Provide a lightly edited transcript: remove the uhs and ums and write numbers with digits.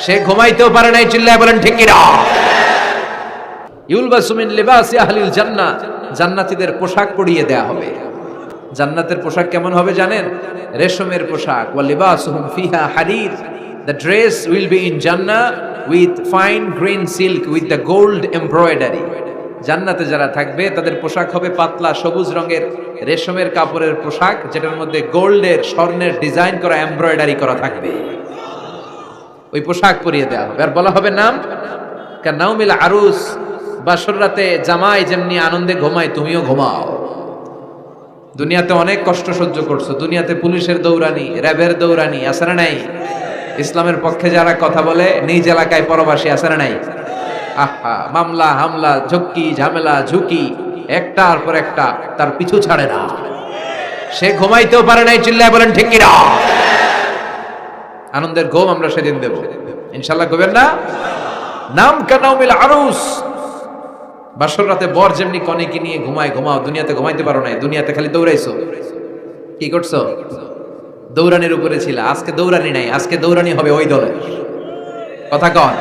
সে ঘুমাইতেও পারে নাই, চিল্লায় বলেন ঠিক কিনা? ইউলবাসু মিন লিবাসি আহলিল জান্নাহ, জান্নাতীদের পোশাক পরিয়ে দেয়া হবে। জান্নাতের পোশাক কেমন হবে জানেন? রেশমের পোশাক। ওয়া লিবাসুহুম ফিহা হারির, the dress will be in Jannah with fine green silk with the gold embroidery. জান্নাতে যারা থাকবে তাদের পোশাক হবে পাতলা সবুজ রঙের রেশমের কাপড়ের পোশাক, যেটার মধ্যে গোল্ডের স্বর্ণের ডিজাইন করা এমব্রয়ডারি করা থাকবে। ওই পোশাক পরিয়ে দেওয়া হবে আর বলা হবে নাম কানাউমিল আরুস, বাসর রাতে জামাই যেমনি আনন্দে ঘুমায় তুমিও ঘুমাও। দুনিয়াতে অনেক কষ্ট সহ্য করছো, দুনিয়াতে পুলিশের দৌড়ানি, র্যাবের দৌড়ানি, আছে না নাই? ইসলামের পক্ষে যারা কথা বলে নিজ এলাকায় পরবাসী, আছে না নাই? আহা, মামলা হামলা, ঝক্কি ঝামেলা ঝুঁকি একটার পর একটা, তার পিছু ছাড়ে না। সে ঘুমাইতেও পারে নাই, চিল্লায় বলেন ঠিক কিনা? আনন্দের ঘুম আমরা সেদিন দেব ইনশাআল্লাহ। ঘুমেন না? নাম কানাউমিল আরুস, বাসর রাতে বর যেমনি কনেকে নিয়ে ঘুমায় ঘুমাও। দুনিয়াতে ঘুমাইতে পারো নাই, দুনিয়াতে খালি দৌড়াইছো। কি করছো? দৌড়ানির উপরে ছিল। আজকে দৌড়ানি নাই, আজকে দৌড়ানি হবে ওই দলের। কথা কন।